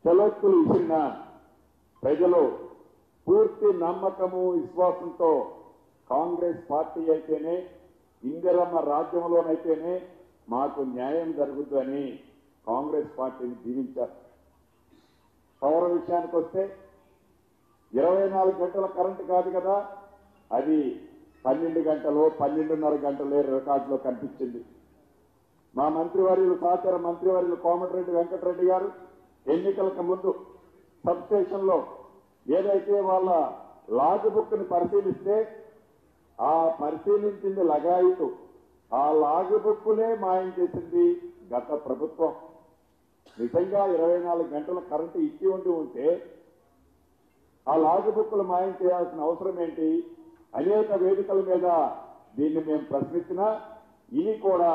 చెలొత్తులు ఇచ్చిన ప్రజలు పూర్తి నమ్మకము విశ్వాసంతో కాంగ్రెస్ పార్టీ అయితేనే ఇందిరమ్మ రాజ్యంలోనైతేనే మాకు న్యాయం జరుగుతుందని కాంగ్రెస్ పార్టీని దీవించారు. పౌర విషయానికి వస్తే 24 గంటల కరెంటు కాదు కదా, అది 12 గంటలు 12:30 గంటలే రికార్డులో కనిపించింది. మా మంత్రివర్యులు సహచార మంత్రివర్యులు కోమటిరెడ్డి వెంకటరెడ్డి గారు ఎన్నికలకు ముందు సబ్ స్టేషన్ లో ఏదైతే వాళ్ళ లాగ్ బుక్ ని పరిశీలిస్తే ఆ పరిశీలించింది లగాయితు, ఆ లాగ్ బుక్కులే మాయం చేసింది గత ప్రభుత్వం. నిజంగా 24 గంటల కరెంటు ఇచ్చి ఉంటే ఆ లాగ్ బుక్కులు మాయం చేయాల్సిన అవసరం ఏంటి? అనేక వేదికల మీద దీన్ని మేము ప్రశ్నించినా ఇది కూడా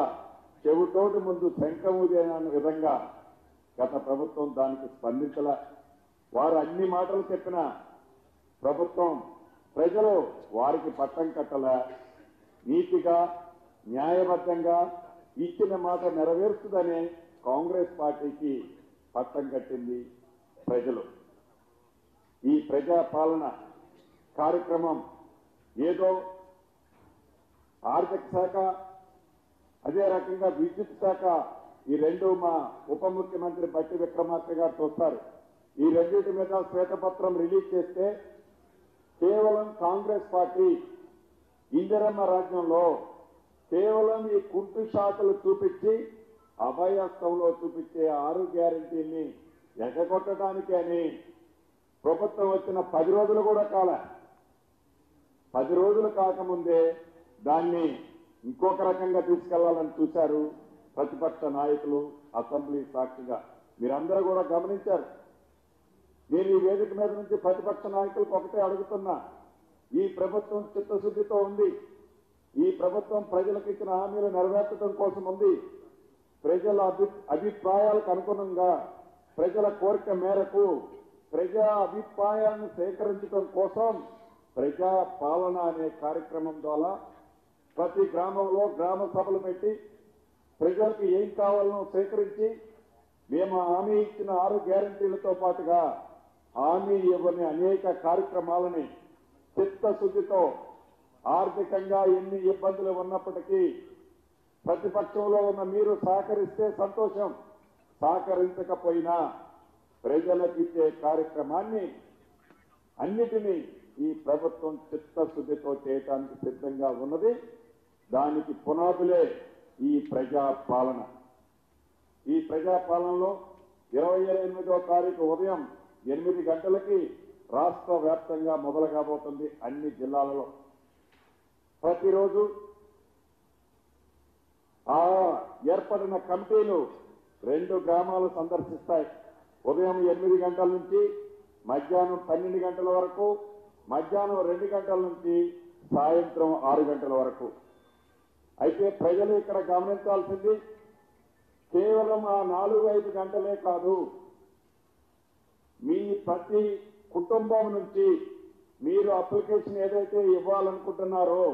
చెవితోటి ముందు శంఖమూదేన విధంగా గత ప్రభుత్వం దానికి స్పందించల. వారు అన్ని మాటలు చెప్పిన ప్రభుత్వం ప్రజలు వారికి పట్టం కట్టల. నీతిగా న్యాయబద్ధంగా ఇచ్చిన మాట నెరవేరుస్తుందనే కాంగ్రెస్ పార్టీకి పట్టం కట్టింది ప్రజలు. ఈ ప్రజా పాలన కార్యక్రమం ఏదో ఆర్థిక శాఖ అదే రకంగా విద్యుత్ శాఖ ఈ రెండు మా ఉప ముఖ్యమంత్రి బట్టి విక్రమార్క గారు చూస్తారు. ఈ రెండింటి మీద శ్వేతపత్రం రిలీజ్ చేస్తే కేవలం కాంగ్రెస్ పార్టీ ఇందిరమ్మ రాజ్యంలో కేవలం ఈ కుంటు శాఖలు చూపించి అభయస్థంలో చూపించే 6 గ్యారెంటీల్ని ఎగగొట్టడానికి అని ప్రభుత్వం వచ్చిన 10 రోజులు కూడా కాల. 10 రోజులు కాకముందే దాన్ని ఇంకొక రకంగా తీసుకెళ్లాలని చూశారు ప్రతిపక్ష నాయకులు అసెంబ్లీ సాక్షిగా. మీరందరూ కూడా గమనించారు. నేను ఈ వేదిక మీద నుంచి ప్రతిపక్ష నాయకులకు ఒకటే అడుగుతున్నా, ఈ ప్రభుత్వం చిత్తశుద్ధితో ఉంది. ఈ ప్రభుత్వం ప్రజలకు ఇచ్చిన హామీలు నెరవేర్చడం కోసం ఉంది. ప్రజల అభిప్రాయాలకు అనుగుణంగా ప్రజల కోరిక మేరకు ప్రజా అభిప్రాయాలను సేకరించడం కోసం ప్రజా పాలన అనే కార్యక్రమం ద్వారా ప్రతి గ్రామంలో గ్రామ సభలు పెట్టి ప్రజలకు ఏం కావాలనో సేకరించి మేము హామీ ఇచ్చిన 6 గ్యారెంటీలతో పాటుగా హామీ ఇవ్వని అనేక కార్యక్రమాలని చిత్తశుద్ధితో ఆర్థికంగా ఎన్ని ఇబ్బందులు ఉన్నప్పటికీ ప్రతిపక్షంలో ఉన్న మీరు సహకరిస్తే సంతోషం, సహకరించకపోయినా ప్రజలకు ఇచ్చే కార్యక్రమాన్ని అన్నిటినీ ఈ ప్రభుత్వం చిత్తశుద్ధితో చేయడానికి సిద్ధంగా ఉన్నది. దానికి పునాదులే ఈ ప్రజా పాలన. ఈ ప్రజా పాలనలో 28వ తారీఖు ఉదయం 8 గంటలకి రాష్ట్ర వ్యాప్తంగా మొదలు కాబోతుంది. అన్ని జిల్లాలలో ప్రతిరోజు ఆ ఏర్పడిన కమిటీలు 2 గ్రామాలు సందర్శిస్తాయి. ఉదయం 8 గంటల నుంచి మధ్యాహ్నం 12 గంటల వరకు, మధ్యాహ్నం 2 గంటల నుంచి సాయంత్రం 6 గంటల వరకు. అయితే ప్రజలు ఇక్కడ గమనించాల్సింది కేవలం ఆ 4-5 గంటలే కాదు, మీ ప్రతి కుటుంబం నుంచి మీరు అప్లికేషన్ ఏదైతే ఇవ్వాలనుకుంటున్నారో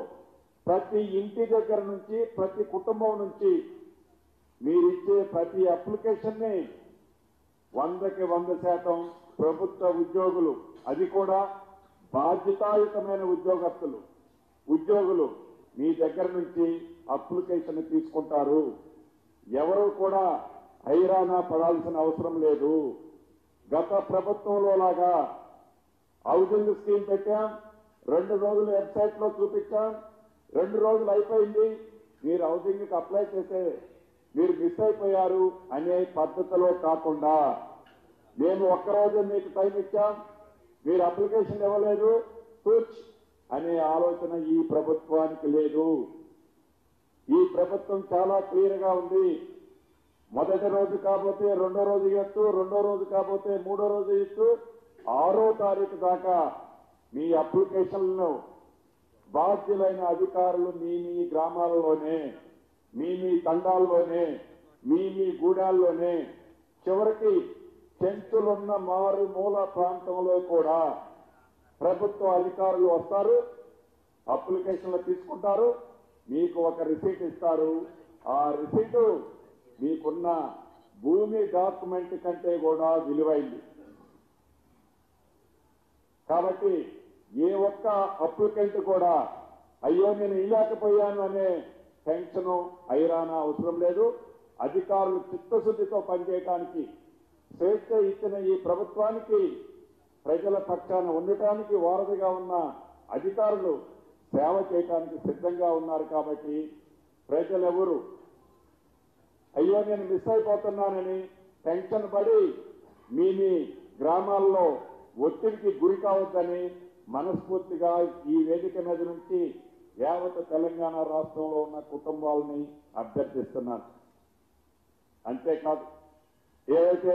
ప్రతి ఇంటి దగ్గర నుంచి ప్రతి కుటుంబం నుంచి మీరిచ్చే ప్రతి అప్లికేషన్ ని 100కి 100% ప్రభుత్వ ఉద్యోగులు, అది కూడా బాధ్యతాయుతమైన ఉద్యోగులు మీ దగ్గర నుంచి అప్లికేషన్ తీసుకుంటారు. ఎవరు కూడా హైరానా పడాల్సిన అవసరం లేదు. గత ప్రభుత్వంలో లాగా హౌసింగ్ స్కీమ్ పెట్టాం, 2 రోజులు వెబ్సైట్ లో చూపించాం, 2 రోజులు అయిపోయింది, మీరు హౌసింగ్ కి అప్లై చేసే మీరు మిస్ అయిపోయారు అనే పద్ధతిలో కాకుండా మేము ఒక్కరోజు మీకు టైం ఇచ్చాం, మీరు అప్లికేషన్ ఇవ్వలేదు కూర్చ్ అనే ఆలోచన ఈ ప్రభుత్వానికి లేదు. ఈ ప్రభుత్వం చాలా క్లియర్ గా ఉంది. మొదటి రోజు కాకపోతే 2వ రోజు ఇస్తూ, 2వ రోజు కాకపోతే 3వ రోజు ఇస్తూ 6వ తారీఖు దాకా మీ అప్లికేషన్లను బాధ్యులైన అధికారులు మీ గ్రామాలలోనే, మీ తండాల్లోనే, మీ గూడాల్లోనే, చివరికి చెంచులున్న మారుమూల ప్రాంతంలో కూడా ప్రభుత్వ అధికారులు వస్తారు, అప్లికేషన్లు తీసుకుంటారు, మీకు ఒక రిసీట్ ఇస్తారు. ఆ రిసీటు మీకున్న భూమి డాక్యుమెంట్ కంటే కూడా విలువైంది. కాబట్టి ఏ ఒక్క అప్లికెంట్ కూడా అయ్యో నేను ఇవ్వలేకపోయాను అనే టెన్షన్ హైరానా అవసరం లేదు. అధికారులు చిత్తశుద్ధితో పనిచేయడానికి స్వేచ్ఛ ఇచ్చిన ఈ ప్రభుత్వానికి ప్రజల పక్షాన ఉండటానికి వారధిగా ఉన్న అధికారులు సేవ చేయడానికి సిద్ధంగా ఉన్నారు. కాబట్టి ప్రజలెవరు అయ్యో నేను మిస్ అయిపోతున్నానని టెన్షన్ పడి మీ గ్రామాల్లో ఒత్తిడికి గురి కావద్దని మనస్ఫూర్తిగా ఈ వేదిక మీద నుంచి యావత్ తెలంగాణ రాష్ట్రంలో ఉన్న కుటుంబాలని అభ్యర్థిస్తున్నాను. అంతేకాదు ఏవైతే